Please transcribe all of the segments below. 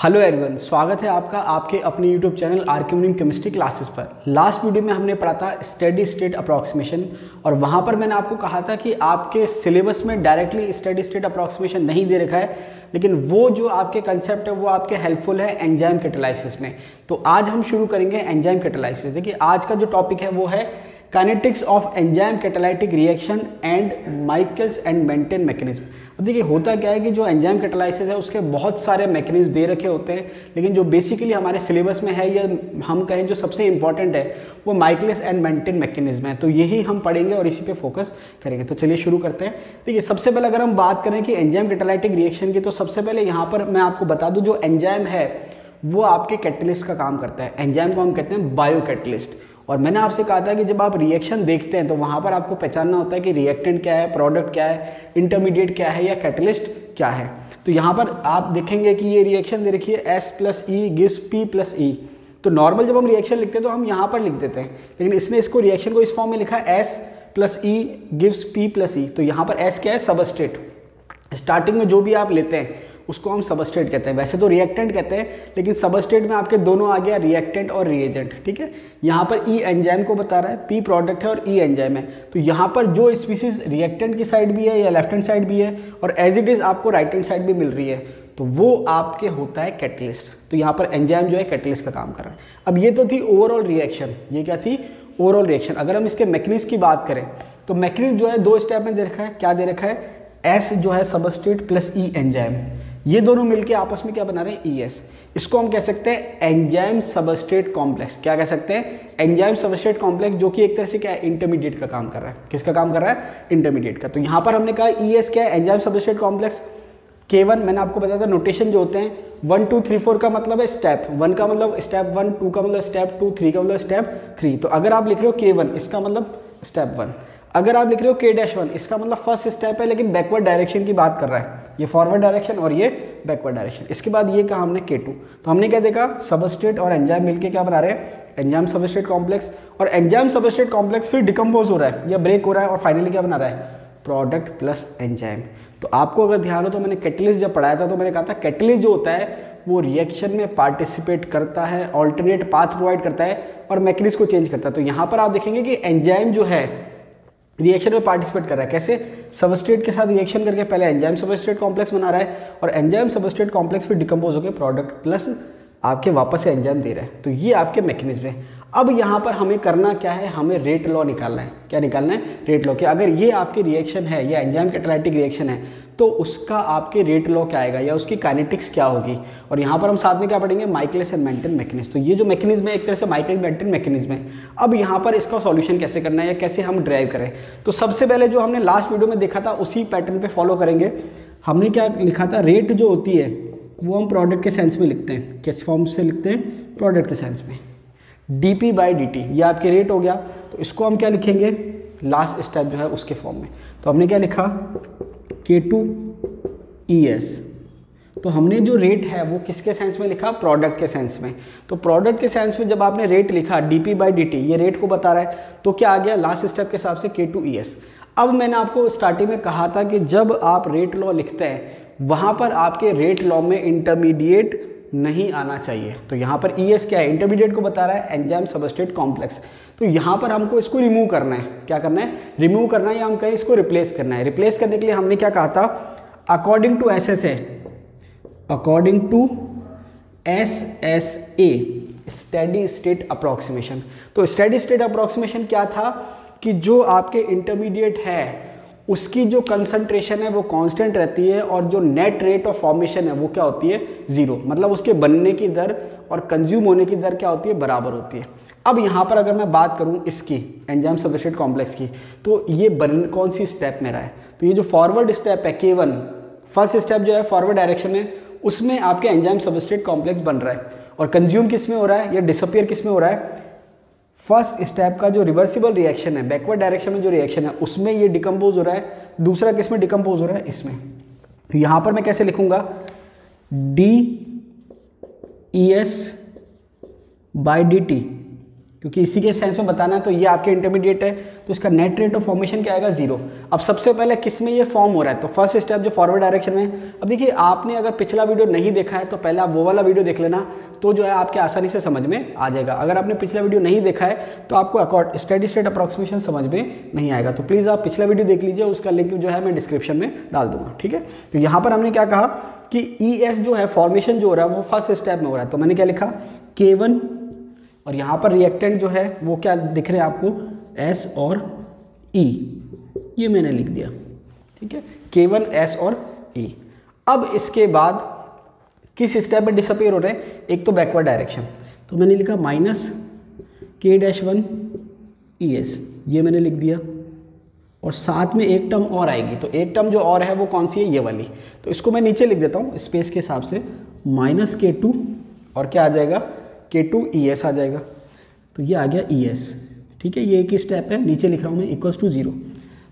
Hello everyone, स्वागत है आपका आपके अपने यूट्यूब चैनल आर्क्यूमिनियम केमिस्ट्री क्लासेस पर। लास्ट वीडियो में हमने पढ़ा था स्टेडी स्टेट अप्रॉक्सीमेशन और वहाँ पर मैंने आपको कहा था कि आपके सिलेबस में डायरेक्टली स्टेडी स्टेट अप्रॉक्सीमेशन नहीं दे रखा है, लेकिन वो जो आपके कंसेप्ट है वो आपके हेल्पफुल है एंजाइम कैटालाइसिस में। तो आज हम शुरू करेंगे एंजाइम कैटालाइसिस। देखिए आज का जो टॉपिक है वो है kinetics of enzyme catalytic reaction and Michaelis and Menten mechanism. अब देखिए होता क्या है कि जो एंजाइम कैटालाइसिस है उसके बहुत सारे मैकेनिज्म दे रखे होते हैं, लेकिन जो बेसिकली हमारे सिलेबस में है या हम कहें जो सबसे इंपॉर्टेंट है वो माइकल्स एंड मेंटेन मैकेनिज्म है। तो यही हम पढ़ेंगे और इसी पे फोकस करेंगे। तो चलिए शुरू करते हैं। देखिए सबसे पहले अगर हम बात करें कि एंजाइम कैटालाइटिक रिएक्शन की, तो सबसे पहले यहाँ पर मैं आपको बता दूँ जो एंजाइम है वो आपके कैटलिस्ट का काम करता है। एंजाइम को हम कहते हैं बायो कैटलिस्ट। और मैंने आपसे कहा था कि जब आप रिएक्शन देखते हैं तो वहाँ पर आपको पहचानना होता है कि रिएक्टेंट क्या है, प्रोडक्ट क्या है, इंटरमीडिएट क्या है या कैटलिस्ट क्या है। तो यहाँ पर आप देखेंगे कि ये रिएक्शन दे रखी है S+E गिव्स P+E। तो नॉर्मल जब हम रिएक्शन लिखते हैं तो हम यहाँ पर लिख देते हैं, लेकिन इसने इसको रिएक्शन को इस फॉर्म में लिखा है S+E गिव्स P+E। तो यहाँ पर S क्या है? सबस्ट्रेट। स्टार्टिंग में जो भी आप लेते हैं उसको हम सबस्ट्रेट कहते हैं। वैसे तो रिएक्टेंट कहते हैं, लेकिन सबस्ट्रेट में आपके दोनों आ गया, रिएक्टेंट और रिएजेंट। ठीक है, यहाँ पर E एंजाइम को बता रहा है, P प्रोडक्ट है और E एंजाइम है। तो यहाँ पर जो स्पीसीज रिएक्टेंट की साइड भी है या लेफ्ट हैंड साइड भी है और एज इट इज़ आपको राइट हैंड साइड भी मिल रही है, तो वो आपके होता है कैटलिस्ट। तो यहाँ पर एंजाइम जो है कैटलिस्ट का काम कर रहा है। अब ये तो थी ओवरऑल रिएक्शन। ये क्या थी? Overall reaction. अगर हम इसके मैकेनिज्म की बात करें तो मैकेनिज्म जो है दो स्टेप में दे रखा है। क्या दे रखा है? S जो है सबस्ट्रेट प्लस E एंजाइम, ये दोनों मिलके आपस में क्या बना रहे हैं? ES। इसको हम कह सकते हैं एंजाइम सबस्ट्रेट कॉम्प्लेक्स। क्या कह सकते हैं? एंजाइम सबस्ट्रेट कॉम्प्लेक्स, जो कि एक तरह से क्या है? इंटरमीडिएट का काम कर रहा है। किसका काम कर रहा है? इंटरमीडिएट का। तो यहाँ पर हमने कहा ES क्या है? Enzyme substrate complex. K1 मैंने आपको बताया था नोटेशन जो होते हैं 1 2 3 4 का मतलब है स्टेप 1 का मतलब स्टेप 1, 2 का मतलब स्टेप 2, 3 का मतलब स्टेप 3। तो अगर आप लिख रहे हो K1 इसका मतलब स्टेप 1, अगर आप लिख रहे हो K-1 इसका मतलब फर्स्ट स्टेप है, लेकिन बैकवर्ड डायरेक्शन की बात कर रहा है। ये फॉरवर्ड डायरेक्शन और ये बैकवर्ड डायरेक्शन। इसके बाद ये कहा हमने K2। तो हमने क्या देखा? सबस्ट्रेट और एंजाइम मिलके क्या बना रहे हैं? Enzyme substrate complex. और एंजाइम सबस्ट्रेट कॉम्प्लेक्स फिर डिकम्पोज हो रहा है या ब्रेक हो रहा है और फाइनली क्या बना रहा है? Product plus enzyme. तो आपको अगर ध्यान हो तो मैंने कैटलिस्ट जब पढ़ाया था तो मैंने कहा था कैटलिस्ट जो होता है वो रिएक्शन में पार्टिसिपेट करता है, ऑल्टरनेट पाथ प्रोवाइड करता है और मैकेनिज्म को चेंज करता है। तो यहाँ पर आप देखेंगे कि एंजाइम जो है रिएक्शन में पार्टिसिपेट कर रहा है। कैसे? सबस्ट्रेट के साथ रिएक्शन करके पहले एंजाइम सबस्ट्रेट कॉम्प्लेक्स बना रहा है और एंजाइम सबस्ट्रेट कॉम्प्लेक्स फिर डिकम्पोज होकर प्रोडक्ट प्लस आपके वापस से एंजाइम दे रहा है। तो ये आपके मैकेनिज्म है। अब यहाँ पर हमें करना क्या है? हमें रेट लॉ निकालना है। क्या निकालना है? Rate law. कि अगर ये आपकी रिएक्शन है या एंजाइम कैटालाइटिक रिएक्शन है तो उसका आपके रेट लॉ क्या आएगा या उसकी काइनेटिक्स क्या होगी। और यहाँ पर हम साथ में क्या पढ़ेंगे? Michaelis and Menten mechanism. तो ये जो मैकेनिज्म है एक तरह से माइकलिस मेंटेन मैकेनिज्म है। अब यहाँ पर इसका सॉल्यूशन कैसे करना है या कैसे हम ड्राइव करें, तो सबसे पहले जो हमने लास्ट वीडियो में देखा था उसी पैटर्न पे फॉलो करेंगे। हमने क्या लिखा था? रेट जो होती है वो हम प्रोडक्ट के सेंस में लिखते हैं। किस फॉर्म से लिखते हैं? प्रोडक्ट के सेंस में। dP/dt ये आपके रेट हो गया। तो इसको हम क्या लिखेंगे? लास्ट स्टेप जो है उसके फॉर्म में। तो हमने क्या लिखा? K2ES। तो हमने जो रेट है वो किसके सेंस में लिखा? प्रोडक्ट के सेंस में। तो प्रोडक्ट के सेंस में जब आपने रेट लिखा dP/dt, ये रेट को बता रहा है, तो क्या आ गया लास्ट स्टेप के हिसाब से? K2ES। अब मैंने आपको स्टार्टिंग में कहा था कि जब आप रेट लॉ लिखते हैं वहाँ पर आपके रेट लॉ में इंटरमीडिएट नहीं आना चाहिए। तो यहाँ पर ES क्या है? इंटरमीडिएट को बता रहा है, एंजाइम सबस्ट्रेट कॉम्प्लेक्स। तो यहाँ पर हमको इसको रिमूव करना है। क्या करना है? रिमूव करना है या हम कहें इसको रिप्लेस करना है। रिप्लेस करने के लिए हमने क्या कहा था? According to SSA, according to SSA steady state approximation. तो स्टेडी स्टेट अप्रॉक्सीमेशन क्या था कि जो आपके इंटरमीडिएट है उसकी जो कंसंट्रेशन है वो कांस्टेंट रहती है और जो नेट रेट ऑफ फॉर्मेशन है वो क्या होती है? 0। मतलब उसके बनने की दर और कंज्यूम होने की दर क्या होती है? बराबर होती है। अब यहाँ पर अगर मैं बात करूँ इसकी एंजाइम सबस्ट्रेट कॉम्प्लेक्स की, तो ये कौन सी स्टेप में रहा है? तो ये जो फॉरवर्ड स्टेप है K1, फर्स्ट स्टेप जो है फॉरवर्ड डायरेक्शन में, उसमें आपके एंजाइम सबस्ट्रेट कॉम्प्लेक्स बन रहा है। और कंज्यूम किस में हो रहा है या डिसअपियर किस में हो रहा है? फर्स्ट स्टेप का जो रिवर्सिबल रिएक्शन है, बैकवर्ड डायरेक्शन में जो रिएक्शन है उसमें ये डिकम्पोज हो रहा है। दूसरा किस में डिकम्पोज हो रहा है? इसमें। तो यहाँ पर मैं कैसे लिखूंगा? dES/dt क्योंकि इसी के सेंस में बताना है। तो ये आपके इंटरमीडिएट है, तो इसका नेट रेट ऑफ फॉर्मेशन क्या आएगा 0। अब सबसे पहले किस में ये फॉर्म हो रहा है, तो फर्स्ट स्टेप जो फॉरवर्ड डायरेक्शन में। अब देखिए आपने अगर पिछला वीडियो नहीं देखा है तो पहले आप वो वाला वीडियो देख लेना, तो जो है आपके आसानी से समझ में आ जाएगा। अगर आपने पिछला वीडियो नहीं देखा है तो आपको स्टेडी स्टेट अप्रॉक्सीमेशन समझ में नहीं आएगा, तो प्लीज़ आप पिछला वीडियो देख लीजिए, उसका लिंक जो है मैं डिस्क्रिप्शन में डाल दूंगा, ठीक है। तो यहाँ पर हमने क्या कहा कि ES जो है फॉर्मेशन जो हो रहा है वो फर्स्ट स्टेप में हो रहा है, तो मैंने क्या लिखा K1, और यहाँ पर रिएक्टेंट जो है वो क्या दिख रहे हैं आपको S और E, ये मैंने लिख दिया, ठीक है, K1 S और E। अब इसके बाद किस स्टेप में डिसअपीयर हो रहे हैं, एक तो बैकवर्ड डायरेक्शन, तो मैंने लिखा -K-1 ES, ये मैंने लिख दिया, और साथ में एक टर्म और आएगी, तो एक टर्म जो और है वो कौन सी है, ये वाली, तो इसको मैं नीचे लिख देता हूँ स्पेस के हिसाब से, -K2 और क्या आ जाएगा K2 ES आ जाएगा, तो ये आ गया ES, ठीक है। ये एक ही स्टेप है, नीचे लिख रहा हूँ मैं =0।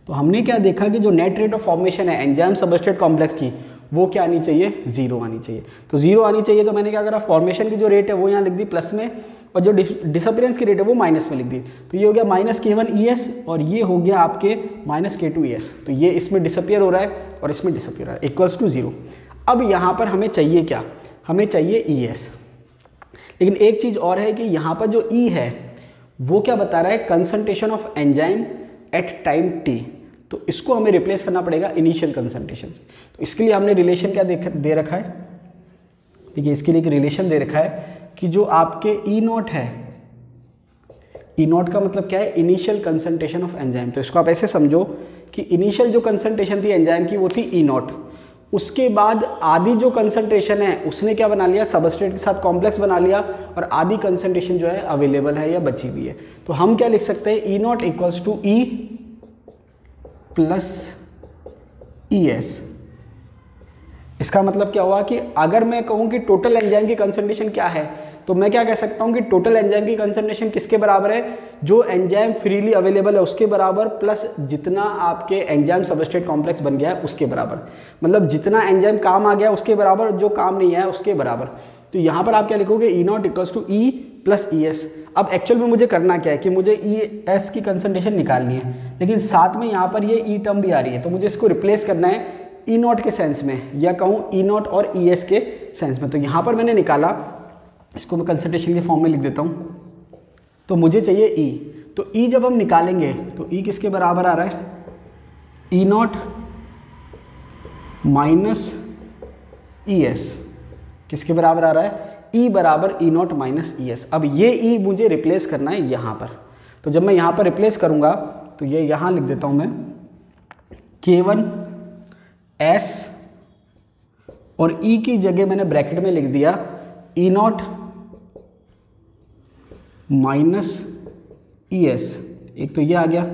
तो हमने क्या देखा कि जो नेट रेट ऑफ फॉर्मेशन है एंजाइम सबस्ट्रेट कॉम्प्लेक्स की वो क्या आनी चाहिए, 0 आनी चाहिए। तो 0 आनी चाहिए, तो मैंने क्या करा, फॉर्मेशन की जो रेट है वो यहाँ लिख दी प्लस में, और जो डिसअपीयरेंस की रेट है वो माइनस में लिख दी। तो ये हो गया -K1 ES और ये हो गया आपके -K2 ES। तो ये इसमें डिसअपीयर हो रहा है और इसमें डिसअपीयर हो रहा है, =0। अब यहाँ पर हमें चाहिए क्या, हमें चाहिए ES। लेकिन एक चीज़ और है कि यहाँ पर जो E है वो क्या बता रहा है, concentration of enzyme at time t। तो इसको हमें रिप्लेस करना पड़ेगा इनिशियल कंसंट्रेशन से। तो इसके लिए हमने रिलेशन क्या दे रखा है, देखिए इसके लिए एक रिलेशन दे रखा है कि जो आपके E0 है, E0 का मतलब क्या है, इनिशियल कंसंट्रेशन ऑफ एंजाइम। तो इसको आप ऐसे समझो कि इनिशियल जो कंसंट्रेशन थी एंजाइम की वो थी E0, उसके बाद आधी जो कंसंट्रेशन है उसने क्या बना लिया, सबस्ट्रेट के साथ कॉम्प्लेक्स बना लिया, और आधी कंसंट्रेशन जो है अवेलेबल है या बची हुई है। तो हम क्या लिख सकते हैं, E0 = E + ES। इसका मतलब क्या हुआ कि अगर मैं कहूँ कि टोटल एंजाइम की कंसंट्रेशन क्या है, तो मैं क्या कह सकता हूँ कि टोटल एंजाइम की कंसंट्रेशन किसके बराबर है, जो एंजाइम फ्रीली अवेलेबल है उसके बराबर, प्लस जितना आपके एंजाइम सबस्ट्रेट कॉम्प्लेक्स बन गया है उसके बराबर। मतलब जितना एंजाइम काम आ गया उसके बराबर, जो काम नहीं आया उसके बराबर। तो यहाँ पर आप क्या लिखोगे, E0 = E + ES। अब एक्चुअल में मुझे करना क्या है कि मुझे ES की कंसंट्रेशन निकालनी है, लेकिन साथ में यहाँ पर ये E टर्म भी आ रही है, तो मुझे इसको रिप्लेस करना है E0 के सेंस में, या कहूँ E0 और ES के सेंस में। तो यहाँ पर मैंने निकाला, इसको मैं कंसंट्रेशन के फॉर्म में लिख देता हूँ। तो मुझे चाहिए E, तो E जब हम निकालेंगे तो E किसके बराबर आ रहा है, E0 - ES किसके बराबर आ रहा है, E = E0 - ES। अब ये E मुझे रिप्लेस करना है यहाँ पर, तो जब मैं यहाँ पर रिप्लेस करूँगा तो ये यहाँ लिख देता हूँ मैं K1 S, और E की जगह मैंने ब्रैकेट में लिख दिया E0 - ES। एक तो ये आ गया,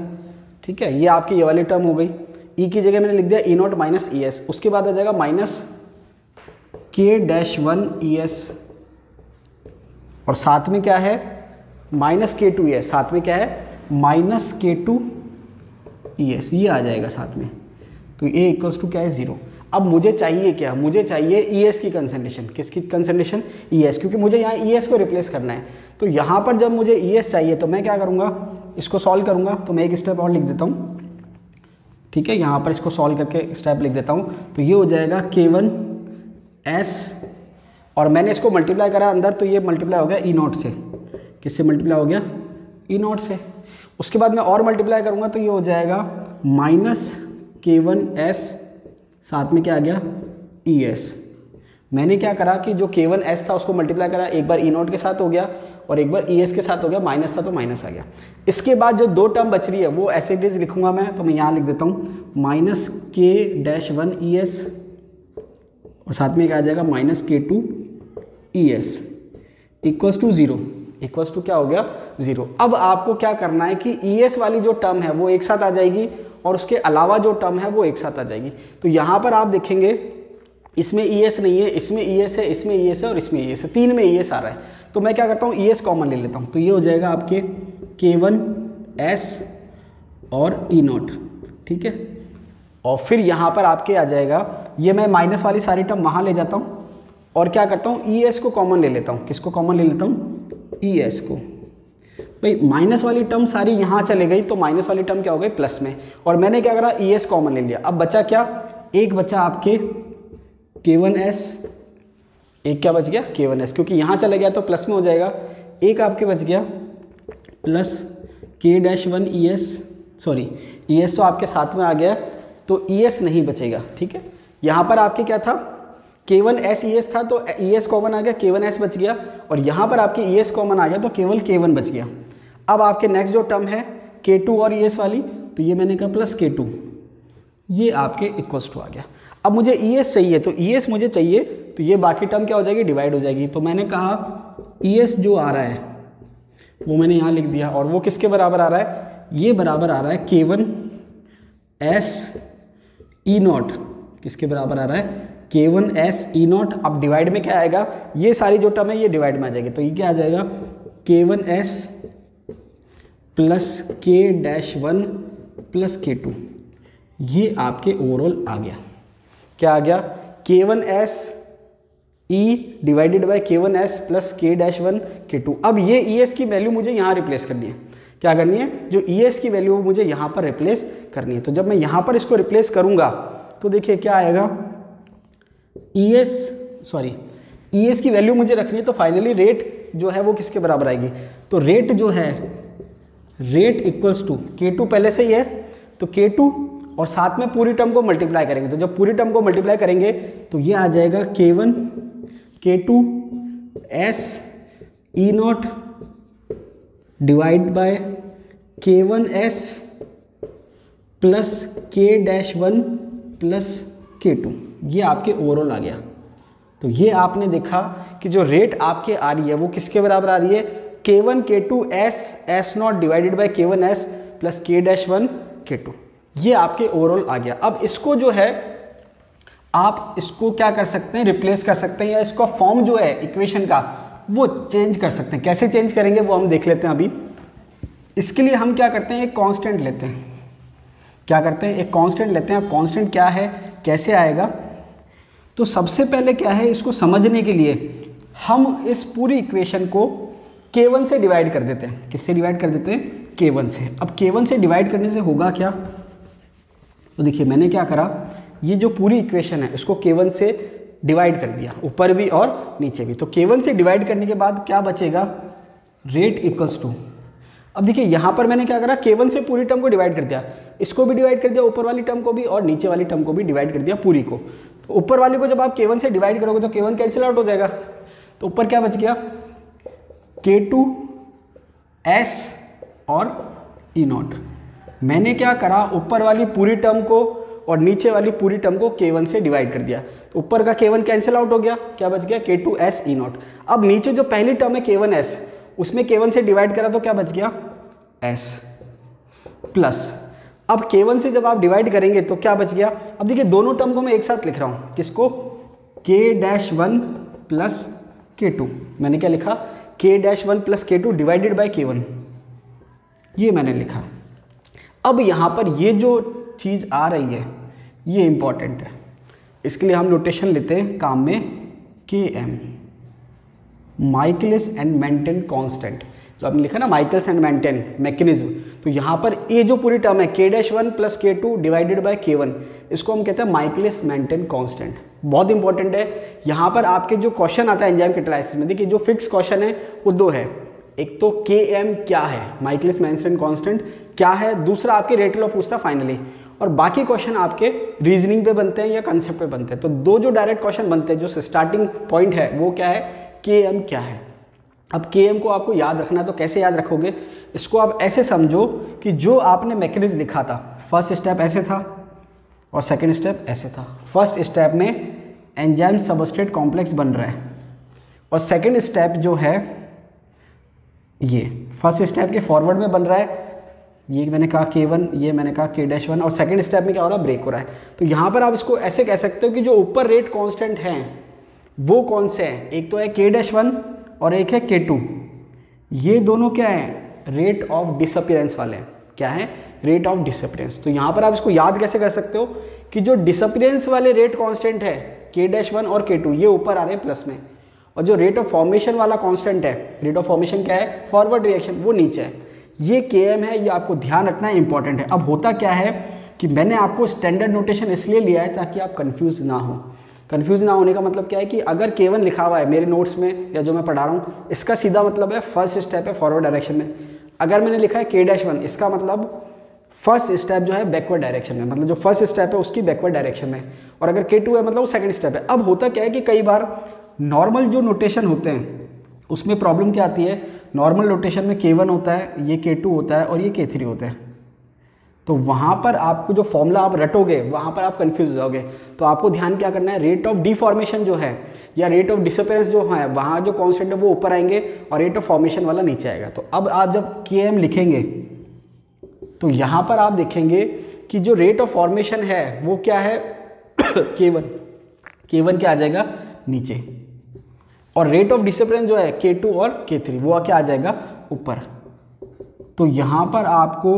ठीक है, ये आपकी ये वाली टर्म हो गई। E की जगह मैंने लिख दिया E0 - ES, उसके बाद आ जाएगा -K-1 ES, और साथ में क्या है -K2 ES, साथ में क्या है -K2 ES, ये आ जाएगा साथ में। तो A = क्या है, 0। अब मुझे चाहिए क्या, मुझे चाहिए ES की कंसंट्रेशन, किसकी कंसंट्रेशन, ES, क्योंकि मुझे यहाँ ES को रिप्लेस करना है। तो यहाँ पर जब मुझे ES चाहिए तो मैं क्या करूँगा, इसको सॉल्व करूँगा। तो मैं एक स्टेप और लिख देता हूँ, ठीक है, यहाँ पर इसको सॉल्व करके स्टेप लिख देता हूँ। तो ये हो जाएगा K1 S, और मैंने इसको मल्टीप्लाई करा अंदर, तो ये मल्टीप्लाई हो गया E0 से, किससे मल्टीप्लाई हो गया, E0 से। उसके बाद मैं और मल्टीप्लाई करूँगा तो ये हो जाएगा -K1 S, साथ में क्या आ गया ES। मैंने क्या करा कि जो K1 S था उसको मल्टीप्लाई करा, एक बार E0 के साथ हो गया और एक बार ES के साथ हो गया, माइनस था तो माइनस आ गया। इसके बाद जो दो टर्म बच रही है वो एज इट इज लिखूंगा मैं, तो मैं यहाँ लिख देता हूँ -K-1 ES, और साथ में क्या आ जाएगा -K2 ES = 0, इक्वल्स टू क्या हो गया 0। अब आपको क्या करना है कि ES वाली जो टर्म है वो एक साथ आ जाएगी और उसके अलावा जो टर्म है वो एक साथ आ जाएगी। तो यहाँ पर आप देखेंगे इसमें ES नहीं है, इसमें ES है, इसमें ES है और इसमें ES है, तीन में ES आ रहा है। तो मैं क्या करता हूँ ES कॉमन ले लेता हूँ, तो ये हो जाएगा आपके K1 S और E0, ठीक है। और फिर यहाँ पर आपके आ जाएगा, ये मैं माइनस वाली सारी टर्म वहाँ ले जाता हूँ और क्या करता हूँ ES को कॉमन ले लेता हूँ। किसको कॉमन ले लेता हूँ? ES को। भाई माइनस वाली टर्म सारी यहाँ चले गई, तो माइनस वाली टर्म क्या हो गई प्लस में, और मैंने क्या करा ES कॉमन ले लिया। अब बचा क्या, एक बचा आपके K1S, एक क्या बच गया K1S, क्योंकि यहाँ चले गया तो प्लस में हो जाएगा। एक आपके बच गया plus K-1 ES, sorry ES तो आपके साथ में आ गया, तो ES नहीं बचेगा, ठीक है। यहाँ पर आपके क्या था K1S ES था, तो ES कॉमन आ गया, K1S बच गया, और यहाँ पर आपके ES कॉमन आ गया तो केवल K1 बच गया। अब आपके नेक्स्ट जो टर्म है K2 और ES वाली, तो ये मैंने कहा प्लस K2, ये आपके इक्वल्स टू आ गया। अब मुझे ES चाहिए, तो ES मुझे चाहिए, तो ये बाकी टर्म क्या हो जाएगी, डिवाइड हो जाएगी। तो मैंने कहा ES जो आ रहा है वो मैंने यहाँ लिख दिया, और वो किसके बराबर आ रहा है, ये बराबर आ रहा है K1S E0, किसके बराबर आ रहा है K1S E0। अब डिवाइड में क्या आएगा, ये सारी जो टर्म है ये डिवाइड में आ जाएगी, तो ये क्या आ जाएगा K1S plus K-1 plus K2, ये आपके ओवरऑल आ गया। क्या आ गया, K1S E divided by K1S plus K-1 K2। अब ये ES की वैल्यू मुझे यहाँ रिप्लेस करनी है, क्या करनी है, जो ES की वैल्यू मुझे यहाँ पर रिप्लेस करनी है। तो जब मैं यहाँ पर इसको रिप्लेस करूँगा तो देखिए क्या आएगा, ES की वैल्यू मुझे रखनी है, तो फाइनली रेट जो है वो किसके बराबर आएगी, तो रेट जो है, रेट इक्वल्स टू K2 पहले से ही है, तो K2 और साथ में पूरी टर्म को मल्टीप्लाई करेंगे, तो जब पूरी टर्म को मल्टीप्लाई करेंगे तो ये आ जाएगा K1 K2 S E0 divide by K1S plus K-1 plus K2, ये आपके ओवरऑल आ गया। तो ये आपने देखा कि जो रेट आपके आ रही है वो किसके बराबर आ रही है, K1 K2 S S0 divided by K1S plus K-1 K2, ये आपके ओवरऑल आ गया। अब इसको जो है आप इसको क्या कर सकते हैं, रिप्लेस कर सकते हैं, या इसका फॉर्म जो है इक्वेशन का वो चेंज कर सकते हैं। कैसे चेंज करेंगे वो हम देख लेते हैं अभी। इसके लिए हम क्या करते हैं, एक कांस्टेंट लेते हैं, क्या करते हैं, एक कांस्टेंट लेते हैं। अब कांस्टेंट क्या है, कैसे आएगा, तो सबसे पहले क्या है, इसको समझने के लिए हम इस पूरी इक्वेशन को K1 से डिवाइड कर देते हैं। किससे डिवाइड कर देते हैं, K1 से। अब K1 से डिवाइड करने से होगा क्या, तो देखिए मैंने क्या करा, ये जो पूरी इक्वेशन है इसको K1 से डिवाइड कर दिया, ऊपर भी और नीचे भी। तो K1 से डिवाइड करने के बाद क्या बचेगा, रेट इक्वल्स टू, अब देखिए यहाँ पर मैंने क्या करा, K1 से पूरी टर्म को डिवाइड कर दिया, इसको भी डिवाइड कर दिया, ऊपर वाली टर्म को भी, और नीचे वाली टर्म को भी डिवाइड कर दिया पूरी को। तो ऊपर वाली को जब आप K1 से डिवाइड करोगे तो K1 कैंसिल आउट हो जाएगा, तो ऊपर क्या बच गया, K2 S और E0। मैंने क्या करा, ऊपर वाली पूरी टर्म को और नीचे वाली पूरी टर्म को K1 से डिवाइड कर दिया, तो ऊपर का K1 कैंसिल आउट हो गया, क्या बच गया, K2S E0। अब नीचे जो पहली टर्म है K1S, उसमें K1 से डिवाइड करा तो क्या बच गया, S प्लस, अब K1 से जब आप डिवाइड करेंगे तो क्या बच गया। अब देखिए दोनों टर्म को मैं एक साथ लिख रहा हूँ, किसको, K-1 प्लस K2, मैंने क्या लिखा, K-1 plus K2 divided by K1, ये मैंने लिखा। अब यहाँ पर ये जो चीज़ आ रही है ये इंपॉर्टेंट है, इसके लिए हम नोटेशन लेते हैं काम में, Km, Michaelis and maintain constant, जो आपने लिखा ना माइकल्स एंड मेंटेन मैकेनिज्म। तो यहाँ पर ये जो पूरी टर्म है K-1 plus K2 divided by K1, इसको हम कहते हैं माइकलिस मेंटेन कांस्टेंट। बहुत इंपॉर्टेंट है। यहाँ पर आपके जो क्वेश्चन आता है एंजाइम कैटालिसिस में, देखिए जो फिक्स क्वेश्चन है वो दो है, एक तो Km क्या है, माइकलिस मेंटेन कांस्टेंट क्या है, दूसरा आपके रेट लॉ पूछता फाइनली, और बाकी क्वेश्चन आपके रीजनिंग पे बनते हैं या कंसेप्ट पे बनते हैं। तो दो जो डायरेक्ट क्वेश्चन बनते हैं, जो स्टार्टिंग पॉइंट है वो क्या है, Km क्या है। अब Km को आपको याद रखना है, तो कैसे याद रखोगे, इसको आप ऐसे समझो कि जो आपने मैकेनिज्म लिखा था, फर्स्ट स्टेप ऐसे था और सेकंड स्टेप ऐसे था। फर्स्ट स्टेप में एंजाइम सबस्ट्रेट कॉम्प्लेक्स बन रहा है, और सेकंड स्टेप जो है ये फर्स्ट स्टेप के फॉरवर्ड में बन रहा है, ये मैंने कहा K1, ये मैंने कहा K-1, और सेकंड स्टेप में क्या हो रहा है, ब्रेक हो रहा है। तो यहाँ पर आप इसको ऐसे कह सकते हो कि जो ऊपर रेट कांस्टेंट हैं वो कौन से हैं, एक तो है K-1 और एक है K2। ये दोनों क्या हैं, रेट ऑफ डिसअपीयरेंस वाले हैं। क्या है, रेट ऑफ डिसअपीयरेंस। तो यहाँ पर आप इसको याद कैसे कर सकते हो कि जो डिसअपीयरेंस वाले रेट कांस्टेंट है K-1 और K2, ये ऊपर आ रहे हैं प्लस में, और जो रेट ऑफ फॉर्मेशन वाला कांस्टेंट है, रेट ऑफ फॉर्मेशन क्या है, फॉरवर्ड रिएक्शन, वो नीचे है। ये Km है, ये आपको ध्यान रखना है, इंपॉर्टेंट है। अब होता क्या है कि मैंने आपको स्टैंडर्ड नोटेशन इसलिए लिया है ताकि आप कंफ्यूज ना हो। कंफ्यूज ना होने का मतलब क्या है कि अगर K1 लिखा हुआ है मेरे नोट्स में या जो मैं पढ़ा रहा हूँ, इसका सीधा मतलब है फर्स्ट स्टेप है फॉरवर्ड डायरेक्शन में। अगर मैंने लिखा है K-1, इसका मतलब फर्स्ट स्टेप जो है बैकवर्ड डायरेक्शन में, मतलब जो फर्स्ट स्टेप है उसकी बैकवर्ड डायरेक्शन में। और अगर K2 है मतलब वो सेकंड स्टेप है। अब होता क्या है कि कई बार नॉर्मल जो नोटेशन होते हैं उसमें प्रॉब्लम क्या आती है, नॉर्मल नोटेशन में K1 होता है, ये K2 होता है और ये K3 होता है। तो वहाँ पर आपको जो फॉर्मूला आप रटोगे वहाँ पर आप कंफ्यूज हो जाओगे। तो आपको ध्यान क्या करना है, रेट ऑफ डिफॉर्मेशन जो है या रेट ऑफ डिसअपीयरेंस जो है वहाँ जो कांस्टेंट है वो ऊपर आएंगे और रेट ऑफ फॉर्मेशन वाला नीचे आएगा। तो अब आप जब Km लिखेंगे तो यहाँ पर आप देखेंगे कि जो रेट ऑफ फॉर्मेशन है वो क्या है K1 क्या आ जाएगा नीचे, और रेट ऑफ डिसअपीयरेंस जो है K2 और K3 वो क्या आ जाएगा ऊपर। तो यहाँ पर आपको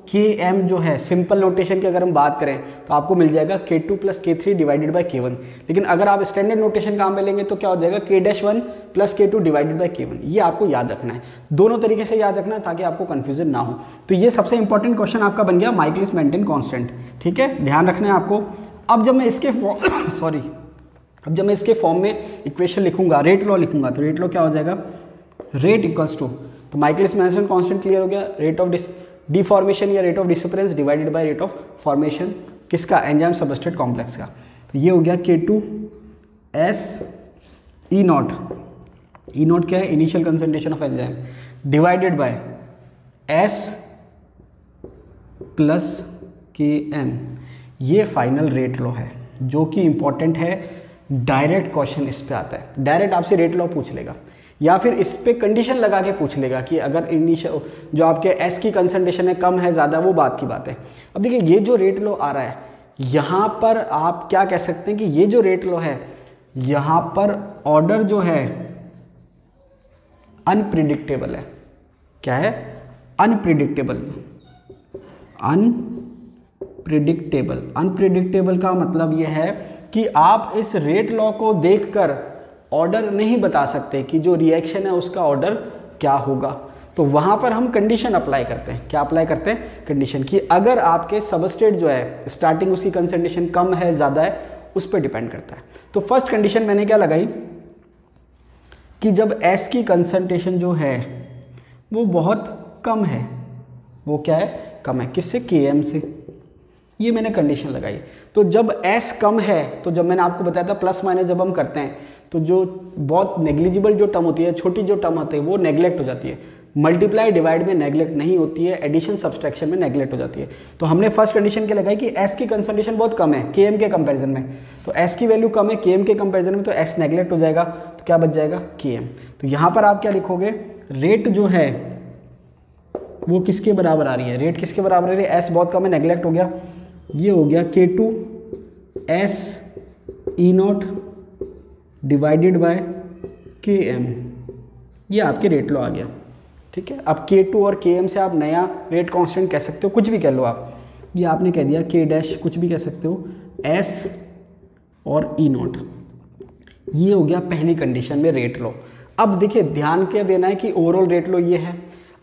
Km जो है सिंपल नोटेशन की अगर हम बात करें तो आपको मिल जाएगा K2 + K3 divided by K1। लेकिन अगर आप स्टैंडर्ड नोटेशन काम में लेंगे तो क्या हो जाएगा, K-1 + K2 divided by K1। ये आपको याद रखना है, दोनों तरीके से याद रखना है ताकि आपको कन्फ्यूजन ना हो। तो ये सबसे इंपॉर्टेंट क्वेश्चन आपका बन गया माइकलिस मेंटेन कांस्टेंट। ठीक है, ध्यान रखना है आपको। अब जब मैं इसके फॉर्म में इक्वेशन लिखूंगा, रेट लॉ लिखूंगा, तो रेट लॉ क्या हो जाएगा, रेट इक्वल्स टू, तो माइकलिस मेंटेन कांस्टेंट क्लियर हो गया, रेट ऑफ डिफॉर्मेशन या rate of disappearance divided by rate of formation किसका, एंजाइम सबस्ट्रेट कॉम्प्लेक्स का। तो ये हो गया K2S E0, E0 क्या है, initial concentration of enzyme, divided by S + Km। ये फाइनल रेट लॉ है जो कि इंपॉर्टेंट है। डायरेक्ट क्वेश्चन इस पे आता है, डायरेक्ट आपसे रेट लॉ पूछ लेगा या फिर इस पे कंडीशन लगा के पूछ लेगा कि अगर इनिशियल जो आपके S की कंसंट्रेशन है कम है ज़्यादा, वो बात की बात है। अब देखिए ये जो रेट लॉ आ रहा है यहाँ पर आप क्या कह सकते हैं कि ये जो रेट लॉ है यहाँ पर ऑर्डर जो है अनप्रिडिक्टेबल है। क्या है, अनप्रिडिक्टेबल। अनप्रिडिक्टेबल का मतलब यह है कि आप इस रेट लॉ को देखकर ऑर्डर नहीं बता सकते कि जो रिएक्शन है उसका ऑर्डर क्या होगा। तो वहाँ पर हम कंडीशन अप्लाई करते हैं। क्या अप्लाई करते हैं, कंडीशन की अगर आपके सबस्ट्रेट जो है स्टार्टिंग उसकी कंसंट्रेशन कम है ज़्यादा है, उस पर डिपेंड करता है। तो फर्स्ट कंडीशन मैंने क्या लगाई कि जब S की कंसंट्रेशन जो है वो बहुत कम है, वो क्या है, कम है, किससे, Km से। ये मैंने कंडीशन लगाई। तो जब S कम है, तो जब मैंने आपको बताया था प्लस माइनस जब हम करते हैं तो जो बहुत नेग्लिजिबल जो टर्म होती है, छोटी जो टर्म होती है वो नेग्लेक्ट हो जाती है। मल्टीप्लाई डिवाइड में नेग्लेक्ट नहीं होती है, एडिशन सब्सट्रैक्शन में नेग्लेक्ट हो जाती है। तो हमने फर्स्ट कंडीशन क्या लगाई कि S की कंसंट्रेशन बहुत कम है Km के कंपैरिजन में, तो S की वैल्यू कम है Km के कंपैरिजन में, तो S नेग्लेक्ट हो जाएगा, तो क्या बच जाएगा, Km। तो यहाँ पर आप क्या लिखोगे, रेट जो है वो किसके बराबर आ रही है, रेट किसके बराबर आ रही है, S बहुत कम है, नेग्लेक्ट हो गया, ये हो गया K2S E0 divided by Km। ये आपके रेट लॉ आ गया। ठीक है, अब K2 और Km से आप नया रेट कांस्टेंट कह सकते हो, कुछ भी कह लो आप। ये आपने कह दिया K' कुछ भी कह सकते हो, S और E0। ये हो गया पहली कंडीशन में रेट लॉ। अब देखिए ध्यान क्या देना है कि ओवरऑल रेट लॉ ये है।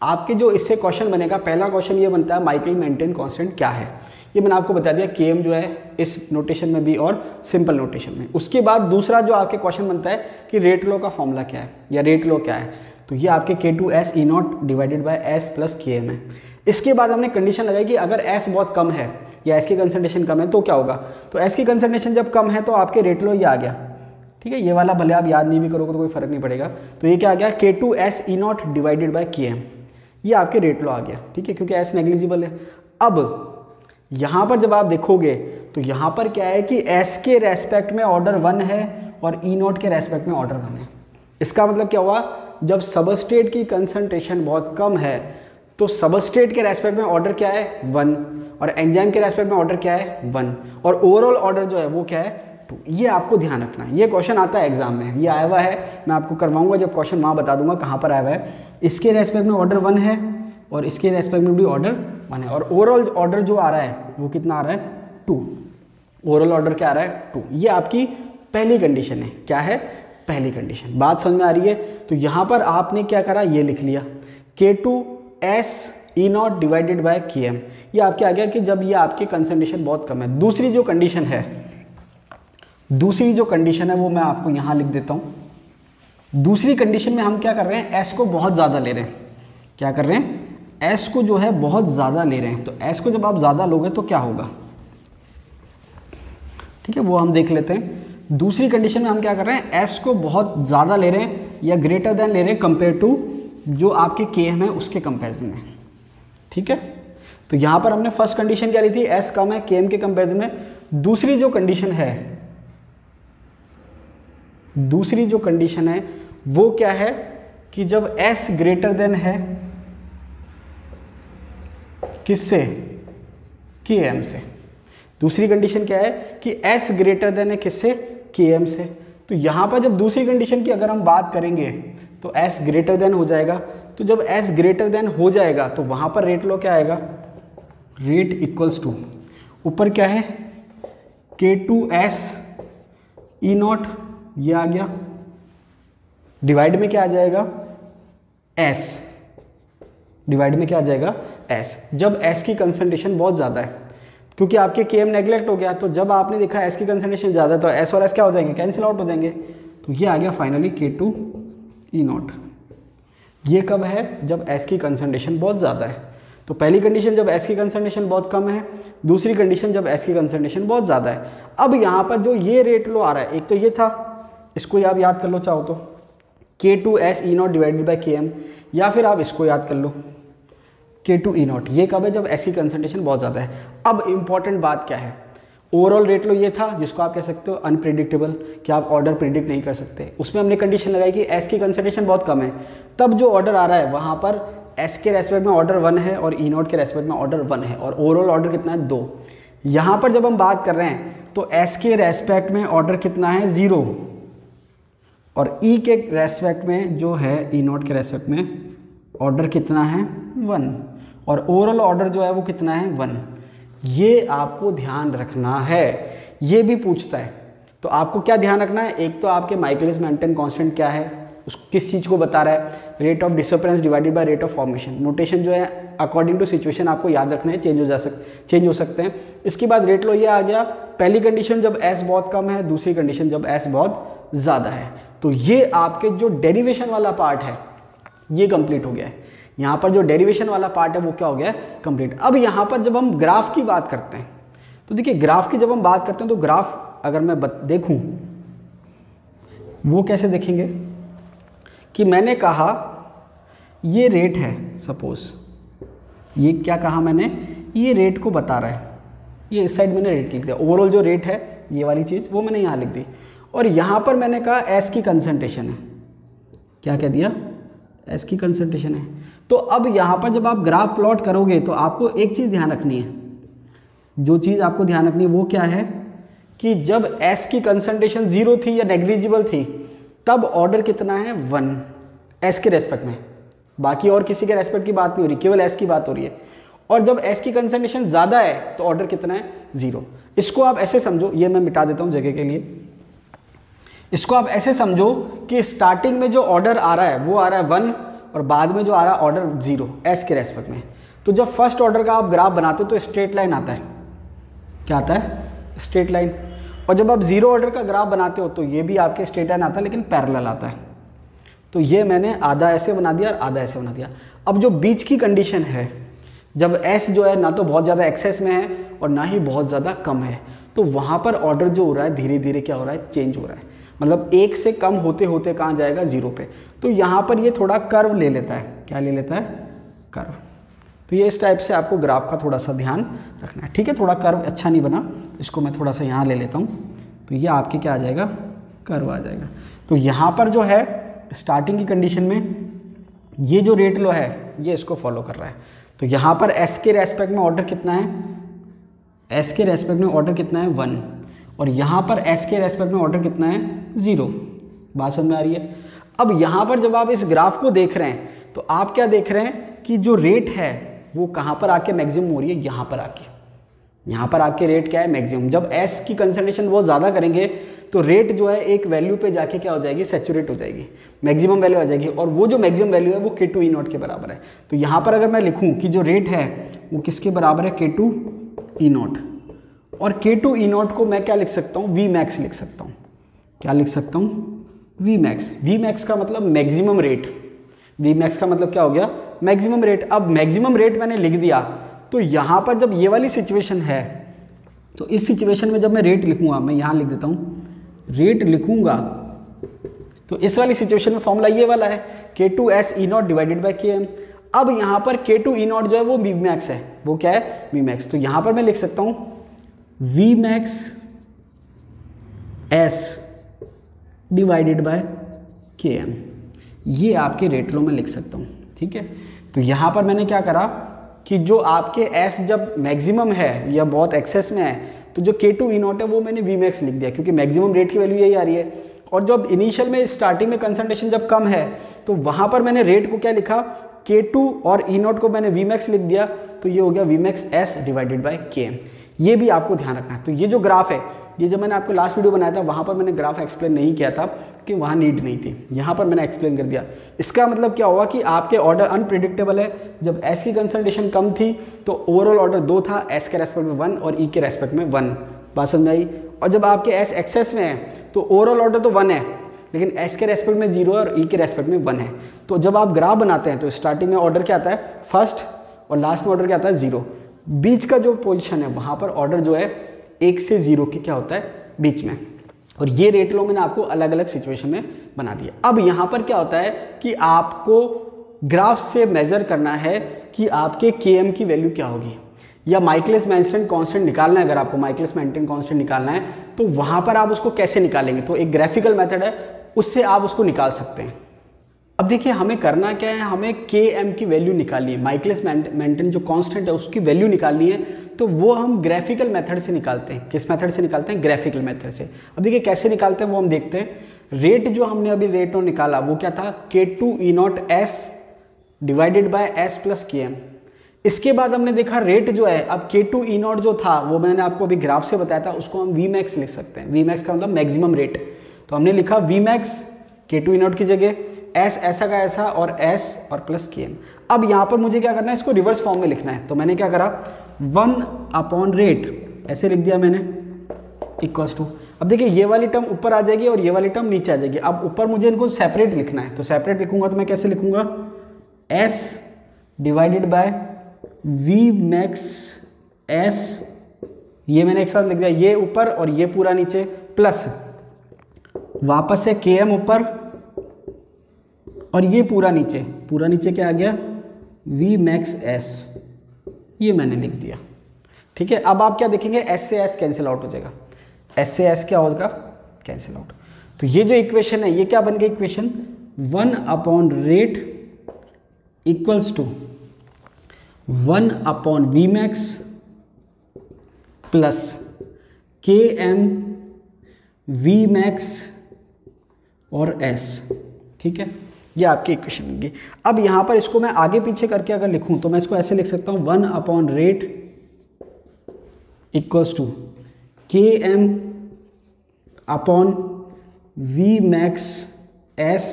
आपके जो इससे क्वेश्चन बनेगा, पहला क्वेश्चन ये बनता है माइकलिस मेंटेन कांस्टेंट क्या है। ये मैंने आपको बता दिया, Km जो है इस नोटेशन में भी और सिंपल नोटेशन में। उसके बाद दूसरा जो आपके क्वेश्चन बनता है कि रेट लॉ का फॉर्मूला क्या है या रेट लॉ क्या है, तो ये आपके K2S E0 divided by S + Km है। इसके बाद हमने कंडीशन लगाई कि अगर S बहुत कम है या S की कंसंट्रेशन कम है तो क्या होगा, तो S की कंसंट्रेशन जब कम है तो आपके रेट लॉ ये आ गया। ठीक है, ये वाला भले आप याद नहीं भी करोगे तो कोई फर्क नहीं पड़ेगा। तो ये क्या आ गया, K2S E0 divided by Km। ये आपके रेट लॉ आ गया। ठीक है, क्योंकि S नेग्लिजिबल है। अब यहाँ पर जब आप देखोगे तो यहाँ पर क्या है कि S के रेस्पेक्ट में ऑर्डर 1 है और E0 के रेस्पेक्ट में ऑर्डर 1 है। इसका मतलब क्या हुआ, जब सबस्ट्रेट की कंसंट्रेशन बहुत कम है तो सबस्ट्रेट के रेस्पेक्ट में ऑर्डर क्या है, 1, और एंजाइम के रेस्पेक्ट में ऑर्डर क्या है, 1, और ओवरऑल ऑर्डर जो है वो क्या है, 2। ये आपको ध्यान रखना है। ये क्वेश्चन आता है एग्जाम में, ये आया हुआ है, मैं आपको करवाऊंगा जब क्वेश्चन वहाँ बता दूंगा कहाँ पर आया हुआ है। इसके रेस्पेक्ट में ऑर्डर 1 है और इसके रेस्पेक्ट में भी ऑर्डर 1 है, और ओवरऑल ऑर्डर जो आ रहा है वो कितना आ रहा है, 2। ओवरऑल ऑर्डर क्या आ रहा है, 2। ये आपकी पहली कंडीशन है। क्या है, पहली कंडीशन। बात समझ में आ रही है? तो यहाँ पर आपने क्या करा, ये लिख लिया K2S E0 divided by Km, ये आपके आ गया कि जब ये आपकी कंसंट्रेशन बहुत कम है। दूसरी जो कंडीशन है वो मैं आपको यहाँ लिख देता हूँ। दूसरी कंडीशन में हम क्या कर रहे हैं, S को बहुत ज़्यादा ले रहे हैं। क्या कर रहे हैं, S को जो है बहुत ज़्यादा ले रहे हैं। तो S को जब आप ज़्यादा लोगे तो क्या होगा, ठीक है, वो हम देख लेते हैं। दूसरी कंडीशन में हम क्या कर रहे हैं, S को बहुत ज़्यादा ले रहे हैं या ग्रेटर देन ले रहे हैं कंपेयर टू जो आपके Km है उसके कंपेरिजन में, ठीक है। तो यहाँ पर हमने फर्स्ट कंडीशन क्या ली थी, S कम है Km के कंपेरिजन में। दूसरी जो कंडीशन है वो क्या है कि जब S ग्रेटर देन है किससे, Km से। दूसरी कंडीशन क्या है कि S ग्रेटर देन है किससे, Km से। तो यहाँ पर जब दूसरी कंडीशन की अगर हम बात करेंगे तो S ग्रेटर देन हो जाएगा। तो जब S ग्रेटर देन हो जाएगा तो वहाँ पर रेट लो क्या आएगा, रेट इक्वल्स टू ऊपर क्या है K2S E0, ये आ गया, डिवाइड में क्या आ जाएगा S, डिवाइड में क्या आ जाएगा S। जब S की कंसंट्रेशन बहुत ज़्यादा है, क्योंकि आपके Km नेगलेक्ट हो गया, तो जब आपने देखा S की कंसंट्रेशन ज़्यादा है तो S और S क्या हो जाएंगे, कैंसिल आउट हो जाएंगे। तो ये आ गया फाइनली K2 E0। ये कब है, जब S की कंसंट्रेशन बहुत ज़्यादा है। तो पहली कंडीशन जब S की कंसंट्रेशन बहुत कम है, दूसरी कंडीशन जब S की कंसंट्रेशन बहुत ज़्यादा है। अब यहाँ पर जो ये रेट लो आ रहा है, एक तो ये था, इसको आप याद कर लो चाहो तो K2S E0 divided by Km, या फिर आप इसको याद कर लो K2 E0। ये कब है, जब S की कंसंट्रेशन बहुत ज़्यादा है। अब इंपॉर्टेंट बात क्या है, ओवरऑल रेट लो ये था जिसको आप कह सकते हो अनप्रिडिक्टेबल, कि आप ऑर्डर प्रिडिक्ट नहीं कर सकते। उसमें हमने कंडीशन लगाई कि S की कंसंट्रेशन बहुत कम है, तब जो ऑर्डर आ रहा है वहाँ पर S के रेस्पेक्ट में ऑर्डर 1 है और E0 के रेस्पेक्ट में ऑर्डर 1 है, और ओवरऑल ऑर्डर कितना है 2। यहाँ पर जब हम बात कर रहे हैं तो S के रेस्पेक्ट में ऑर्डर कितना है 0, और E के रेस्पेक्ट में जो है E0 के रेस्पेक्ट में ऑर्डर कितना है 1, और ओवरऑल ऑर्डर जो है वो कितना है 1। ये आपको ध्यान रखना है, ये भी पूछता है। तो आपको क्या ध्यान रखना है, एक तो आपके माइकलिस मेंटेन कांस्टेंट क्या है, उस किस चीज़ को बता रहा है, rate of disappearance divided by rate of formation. Notation जो है अकॉर्डिंग टू सिचुएशन आपको याद रखना है, चेंज हो सकते हैं। इसके बाद रेट लो ये आ गया, पहली कंडीशन जब S बहुत कम है, दूसरी कंडीशन जब S बहुत ज़्यादा है। तो ये आपके जो डेरिवेशन वाला पार्ट है ये कंप्लीट हो गया है। यहाँ पर जो डेरिवेशन वाला पार्ट है वो क्या हो गया है, कंप्लीट। अब यहाँ पर जब हम ग्राफ की बात करते हैं तो देखिए, ग्राफ की जब हम बात करते हैं तो ग्राफ अगर मैं देखूं वो कैसे देखेंगे कि मैंने कहा ये रेट है, सपोज ये क्या कहा मैंने, ये रेट को बता रहा है, ये इस साइड मैंने रेट लिख दिया, ओवरऑल जो रेट है ये वाली चीज़ वो मैंने यहाँ लिख दी, और यहाँ पर मैंने कहा S की कंसंट्रेशन है, क्या कह दिया, S की कंसंट्रेशन है। तो अब यहाँ पर जब आप ग्राफ प्लॉट करोगे तो आपको एक चीज़ ध्यान रखनी है, जो चीज़ आपको ध्यान रखनी है वो क्या है कि जब S की कंसंट्रेशन 0 थी या नेग्लिजिबल थी तब ऑर्डर कितना है 1 S के रेस्पेक्ट में, बाकी और किसी के रेस्पेक्ट की बात नहीं हो रही, केवल S की बात हो रही है। और जब S की कंसंट्रेशन ज़्यादा है तो ऑर्डर कितना है 0। इसको आप ऐसे समझो, ये मैं मिटा देता हूँ जगह के लिए, इसको आप ऐसे समझो कि स्टार्टिंग में जो ऑर्डर आ रहा है वो आ रहा है 1 और बाद में जो आ रहा है ऑर्डर 0 S के रेस्पेक्ट में। तो जब फर्स्ट ऑर्डर का आप ग्राफ बनाते हो तो स्ट्रेट लाइन आता है, क्या आता है, स्ट्रेट लाइन। और जब आप 0 ऑर्डर का ग्राफ बनाते हो तो ये भी आपके स्ट्रेट लाइन आता है लेकिन पैरेलल आता है। तो ये मैंने आधा ऐसे बना दिया और आधा ऐसे बना दिया। अब जो बीच की कंडीशन है, जब S जो है ना तो बहुत ज़्यादा एक्सेस में है और ना ही बहुत ज़्यादा कम है, तो वहाँ पर ऑर्डर जो हो रहा है धीरे धीरे क्या हो रहा है, चेंज हो रहा है। मतलब 1 से कम होते होते कहाँ जाएगा, 0 पे। तो यहाँ पर ये थोड़ा कर्व ले लेता है, क्या ले लेता है, कर्व। तो ये इस टाइप से आपको ग्राफ का थोड़ा सा ध्यान रखना है, ठीक है। थोड़ा कर्व अच्छा नहीं बना, इसको मैं थोड़ा सा यहाँ ले लेता हूँ, तो ये आपके क्या आ जाएगा, कर्व आ जाएगा। तो यहाँ पर जो है स्टार्टिंग की कंडीशन में ये जो रेट लो है ये इसको फॉलो कर रहा है। तो यहाँ पर S के रेस्पेक्ट में ऑर्डर कितना है, S के रेस्पेक्ट में ऑर्डर कितना है 1, और यहाँ पर S के रेस्पेक्ट में ऑर्डर कितना है 0। बात समझ में आ रही है। अब यहाँ पर जब आप इस ग्राफ को देख रहे हैं तो आप क्या देख रहे हैं कि जो रेट है वो कहाँ पर आके मैक्सिमम हो रही है, यहाँ पर आके। यहाँ पर आपके रेट क्या है, मैक्सिमम। जब S की कंसंट्रेशन बहुत ज़्यादा करेंगे तो रेट जो है एक वैल्यू पे जाके क्या हो जाएगी, सैचुरेट हो जाएगी, मैक्सिमम वैल्यू आ जाएगी, और वो जो मैक्सिमम वैल्यू है वो K2 E0 के बराबर है। तो यहाँ पर अगर मैं लिखूँ कि जो रेट है वो किसके बराबर है, K2 E0, और K2 E0 को मैं क्या लिख सकता हूँ, Vmax लिख सकता हूँ। क्या लिख सकता हूँ, Vmax। Vmax का मतलब मैक्सिमम रेट, Vmax का मतलब क्या हो गया, मैक्सिमम रेट। अब मैक्सिमम रेट मैंने लिख दिया, तो यहाँ पर जब ये वाली सिचुएशन है, तो इस सिचुएशन में जब मैं रेट लिखूंगा, मैं यहाँ लिख देता हूँ, रेट लिखूंगा, तो इस वाली सिचुएशन में फॉर्मूला ये वाला है, K2S E0 divided by Km। अब यहाँ पर K2 E0 जो है वो Vmax है, वो क्या है, Vmax। तो यहाँ पर मैं लिख सकता हूँ Vmax S divided by Km, ये आपके रेट लो में लिख सकता हूँ, ठीक है। तो यहाँ पर मैंने क्या करा कि जो आपके S जब मैक्सिमम है या बहुत एक्सेस में है, तो जो K2 E0 है वो मैंने Vmax लिख दिया, क्योंकि मैक्सिमम रेट की वैल्यू यही आ रही है। और जब इनिशियल में स्टार्टिंग में कंसंट्रेशन जब कम है, तो वहाँ पर मैंने रेट को क्या लिखा, K2 और E0 को मैंने Vmax लिख दिया, तो ये हो गया Vmax S divided by Km। ये भी आपको ध्यान रखना है। तो ये जो ग्राफ है, ये जब मैंने आपको लास्ट वीडियो बनाया था वहाँ पर मैंने ग्राफ एक्सप्लेन नहीं किया था कि वहाँ नीड नहीं थी, यहाँ पर मैंने एक्सप्लेन कर दिया। इसका मतलब क्या हुआ कि आपके ऑर्डर अनप्रिडिक्टेबल है। जब S की कंसंट्रेशन कम थी तो ओवरऑल ऑर्डर 2 था, S के रेस्पेक्ट में 1 और E के रेस्पेक्ट में 1, बात समझ आई। और जब आपके S एक्सेस में है तो ओवरऑल ऑर्डर तो 1 है, लेकिन S के रेस्पेक्ट में 0 और E के रेस्पेक्ट में 1 है। तो जब आप ग्राफ बनाते हैं तो स्टार्टिंग में ऑर्डर क्या आता है, फर्स्ट, और लास्ट में ऑर्डर क्या आता है, 0। बीच का जो पोजीशन है वहाँ पर ऑर्डर जो है 1 से 0 की क्या होता है, बीच में। और ये रेट लो मैंने आपको अलग अलग सिचुएशन में बना दिया। अब यहाँ पर क्या होता है कि आपको ग्राफ से मेजर करना है कि आपके Km की वैल्यू क्या होगी, या माइकलिस मेंटेन कांस्टेंट निकालना है। अगर आपको माइकलिस मेंटेन कांस्टेंट निकालना है तो वहाँ पर आप उसको कैसे निकालेंगे, तो एक ग्राफिकल मेथड है, उससे आप उसको निकाल सकते हैं। अब देखिए हमें करना क्या है, हमें Km की वैल्यू निकालनी है, माइकलिस मेंटेन जो कांस्टेंट है उसकी वैल्यू निकालनी है। तो वो हम ग्राफिकल मेथड से निकालते हैं। किस मेथड से निकालते हैं, ग्राफिकल मेथड से। अब देखिए कैसे निकालते हैं वो हम देखते हैं। रेट जो हमने अभी रेट निकाला वो क्या था, K2 E0 S divided by S plus Km। इसके बाद हमने देखा रेट जो है, अब K2 E0 जो था वो मैंने आपको अभी ग्राफ से बताया था, उसको हम Vmax लिख सकते हैं। Vmax का मतलब मैक्सिमम रेट। तो हमने लिखा Vmax K2 E0 की जगह S ऐसा का ऐसा और S और प्लस Km। अब यहाँ पर मुझे क्या करना है, इसको रिवर्स फॉर्म में लिखना है। तो मैंने क्या करा, 1 रेट ऐसे लिख दिया मैंने, इक्वल्स टू, अब देखिए ये वाली टर्म ऊपर आ जाएगी और ये वाली टर्म नीचे आ जाएगी। अब ऊपर मुझे इनको सेपरेट लिखना है, तो सेपरेट लिखूंगा तो मैं कैसे लिखूंगा, S divided by Vmax S, ये मैंने एक साथ लिख दिया, ये ऊपर और ये पूरा नीचे, प्लस वापस से Km ऊपर और ये पूरा नीचे क्या आ गया, Vmax S, ये मैंने लिख दिया। ठीक है, अब आप क्या देखेंगे, S से S कैंसिल आउट हो जाएगा, S से S क्या होगा, कैंसिल आउट। तो ये जो इक्वेशन है ये क्या बन गई इक्वेशन, 1/रेट equals to 1/Vmax plus Km Vmax और S। ठीक है, ये आपकी इक्वेशन होगी। अब यहाँ पर इसको मैं आगे पीछे करके अगर लिखूँ तो मैं इसको ऐसे लिख सकता हूँ, 1/रेट equals to Km Vmax S।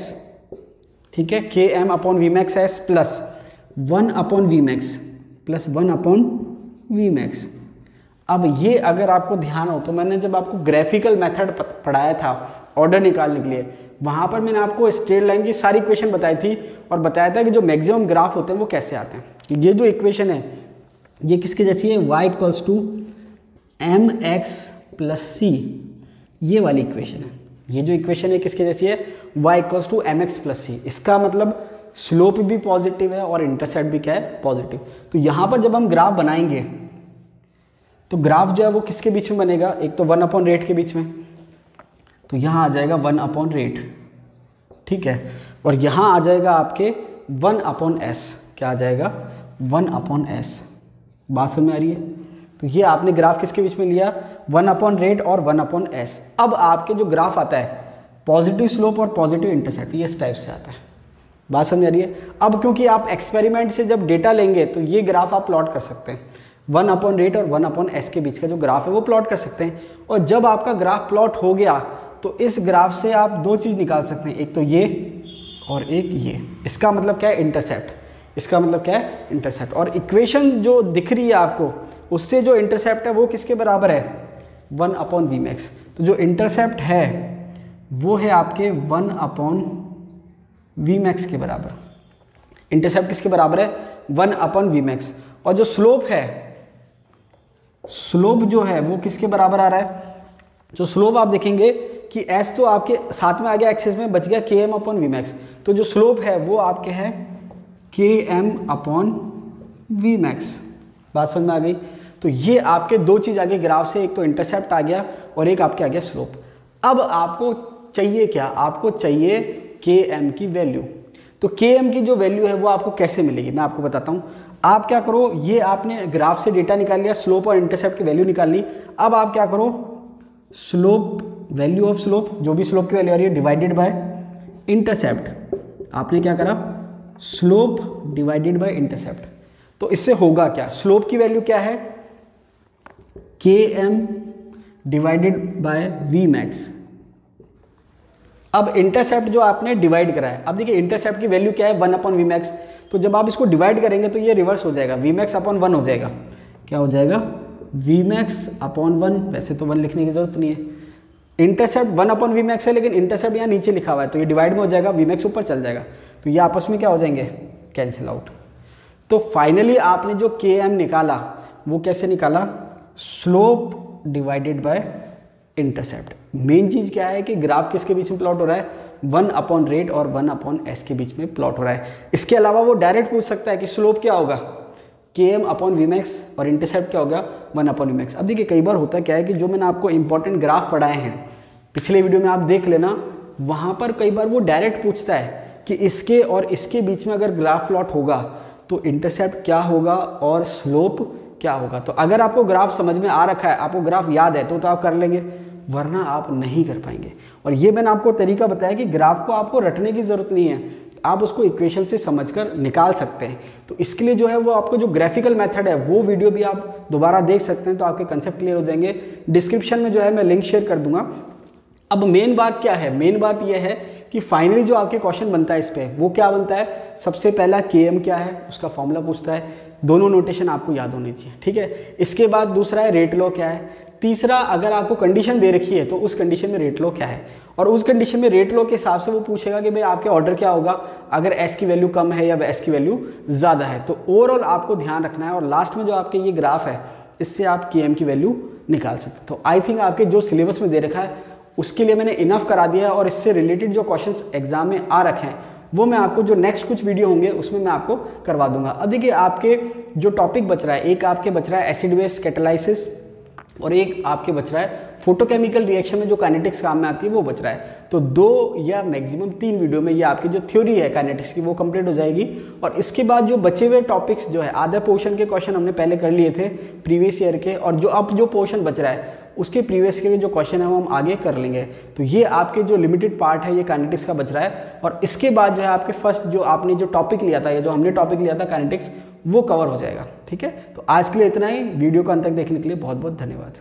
ठीक है, Km Vmax S plus 1/Vmax plus 1/Vmax। अब ये अगर आपको ध्यान हो तो मैंने जब आपको ग्राफिकल मेथड पढ़ाया था ऑर्डर निकालने के लिए, वहाँ पर मैंने आपको स्ट्रेट लाइन की सारी इक्वेशन बताई थी और बताया था कि जो मैक्सिमम ग्राफ होते हैं वो कैसे आते हैं। ये जो इक्वेशन है ये किसके जैसी है, y equals to mx plus c, ये वाली इक्वेशन है। ये जो इक्वेशन है किसके जैसी है, y equals to mx plus c। इसका मतलब स्लोप भी पॉजिटिव है और इंटरसेप्ट भी क्या है, पॉजिटिव। तो यहाँ पर जब हम ग्राफ बनाएंगे तो ग्राफ जो है वो किसके बीच में बनेगा, एक तो 1/रेट के बीच में, तो यहाँ आ जाएगा 1/रेट। ठीक है, और यहाँ आ जाएगा आपके 1/s, क्या आ जाएगा 1/s। बात समझ में आ रही है। तो ये आपने ग्राफ किसके बीच में लिया, 1/रेट और 1/s। अब आपके जो ग्राफ आता है पॉजिटिव स्लोप और पॉजिटिव इंटरसेप्ट, ये इस टाइप से आता है। बात समझ आ रही है। अब क्योंकि आप एक्सपेरिमेंट से जब डेटा लेंगे तो ये ग्राफ आप प्लॉट कर सकते हैं, 1/रेट और 1/s के बीच का जो ग्राफ है वो प्लॉट कर सकते हैं। और जब आपका ग्राफ प्लॉट हो गया तो इस ग्राफ से आप दो चीज़ निकाल सकते हैं, एक तो ये और एक ये। इसका मतलब क्या है, इंटरसेप्ट। इसका मतलब क्या है, इंटरसेप्ट। और इक्वेशन जो दिख रही है आपको, उससे जो इंटरसेप्ट है वो किसके बराबर है, 1/Vmax। तो जो इंटरसेप्ट है वो है आपके 1/Vmax के बराबर। इंटरसेप्ट किसके बराबर है, 1/Vmax। और जो स्लोप है, स्लोप जो है वो किसके बराबर आ रहा है, जो स्लोप आप देखेंगे कि s तो आपके साथ में आ गया एक्सेस में, बच गया Km/Vmax। तो जो स्लोप है वो आपके है Km/Vmax। बात समझ में आ गई। तो ये आपके दो चीज़ आ गई ग्राफ से, एक तो इंटरसेप्ट आ गया और एक आपके आ गया स्लोप। अब आपको चाहिए क्या, आपको चाहिए Km की वैल्यू। तो Km की जो वैल्यू है वो आपको कैसे मिलेगी, मैं आपको बताता हूँ। आप क्या करो, ये आपने ग्राफ से डेटा निकाल लिया, स्लोप और इंटरसेप्ट की वैल्यू निकाल ली। अब आप क्या करो, स्लोप, वैल्यू ऑफ स्लोप, जो भी स्लोप की वैल्यू आ रही है, डिवाइडेड बाय इंटरसेप्ट। आपने क्या करा, स्लोप डिवाइडेड बाय इंटरसेप्ट। तो इससे होगा क्या, स्लोप की वैल्यू क्या है, Km डिवाइडेड बाय Vmax। अब इंटरसेप्ट जो आपने डिवाइड करा है, अब देखिए इंटरसेप्ट की वैल्यू क्या है, 1/Vmax। तो जब आप इसको डिवाइड करेंगे तो ये रिवर्स हो जाएगा, Vmax/1 हो जाएगा। क्या हो जाएगा, Vmax/1। वैसे तो 1 लिखने की जरूरत नहीं है, इंटरसेप्ट 1/Vmax है, लेकिन इंटरसेप्ट यहाँ नीचे लिखा हुआ है तो ये डिवाइड में हो जाएगा, Vmax ऊपर चल जाएगा, तो ये आपस में क्या हो जाएंगे, कैंसिल आउट। तो फाइनली आपने जो Km निकाला वो कैसे निकाला, slope divided by intercept. Main चीज क्या है कि ग्राफ किसके बीच में प्लॉट हो रहा है, 1/rate और 1/s के बीच में प्लॉट हो रहा है। इसके अलावा वो डायरेक्ट पूछ सकता है कि स्लोप क्या होगा, Km/Vmax, और इंटरसेप्ट क्या होगा, 1/Vmax। अब देखिए कई बार होता है क्या है कि जो मैंने आपको इंपॉर्टेंट ग्राफ पढ़ाए हैं, पिछले वीडियो में आप देख लेना, वहाँ पर कई बार वो डायरेक्ट पूछता है कि इसके और इसके बीच में अगर ग्राफ प्लॉट होगा तो इंटरसेप्ट क्या होगा और स्लोप क्या होगा। तो अगर आपको ग्राफ समझ में आ रखा है, आपको ग्राफ याद है तो आप कर लेंगे, वरना आप नहीं कर पाएंगे। और ये मैंने आपको तरीका बताया कि ग्राफ को आपको रटने की ज़रूरत नहीं है, आप उसको इक्वेशन से समझकर निकाल सकते हैं। तो इसके लिए जो है वो आपको जो ग्राफिकल मेथड है वो वीडियो भी आप दोबारा देख सकते हैं, तो आपके कंसेप्ट क्लियर हो जाएंगे। डिस्क्रिप्शन में जो है मैं लिंक शेयर कर दूंगा। अब मेन बात क्या है, मेन बात यह है कि फाइनली जो आपके क्वेश्चन बनता है इस पर, वो क्या बनता है, सबसे पहला Km क्या है उसका फॉर्मूला पूछता है, दोनों नोटेशन आपको याद होनी चाहिए, ठीक है। इसके बाद दूसरा है रेट लॉ क्या है, तीसरा अगर आपको कंडीशन दे रखी है तो उस कंडीशन में रेट लॉ क्या है, और उस कंडीशन में रेट लॉ के हिसाब से वो पूछेगा कि भाई आपके ऑर्डर क्या होगा अगर s की वैल्यू कम है या s की वैल्यू ज़्यादा है। तो ओवरऑल आपको ध्यान रखना है, और लास्ट में जो आपके ये ग्राफ है इससे आप Km की वैल्यू निकाल सकते। तो आई थिंक आपके जो सिलेबस में दे रखा है उसके लिए मैंने इनफ करा दिया है, और इससे रिलेटेड जो क्वेश्चंस एग्जाम में आ रखे हैं वो मैं आपको जो नेक्स्ट कुछ वीडियो होंगे उसमें मैं आपको करवा दूंगा। अब देखिए आपके जो टॉपिक बच रहा है, एक आपके बच रहा है एसिड बेस कैटालाइसिस, और एक आपके बच रहा है फोटोकेमिकल रिएक्शन में जो काइनेटिक्स काम में आती है वो बच रहा है। तो 2 या मैक्सिमम 3 वीडियो में ये आपकी जो थ्योरी है काइनेटिक्स की वो कंप्लीट हो जाएगी। और इसके बाद जो बचे हुए टॉपिक्स जो है, आधा पोर्शन के क्वेश्चन हमने पहले कर लिए थे प्रीवियस ईयर के, और जो अब जो पोर्शन बच रहा है उसके प्रीवियस के जो क्वेश्चन है वो हम आगे कर लेंगे। तो ये आपके जो लिमिटेड पार्ट है ये काइनेटिक्स का बच रहा है, और इसके बाद जो है आपके फर्स्ट जो आपने जो टॉपिक लिया था या जो हमने टॉपिक लिया था काइनेटिक्स वो कवर हो जाएगा, ठीक है। तो आज के लिए इतना ही, वीडियो को अंत तक देखने के लिए बहुत बहुत धन्यवाद।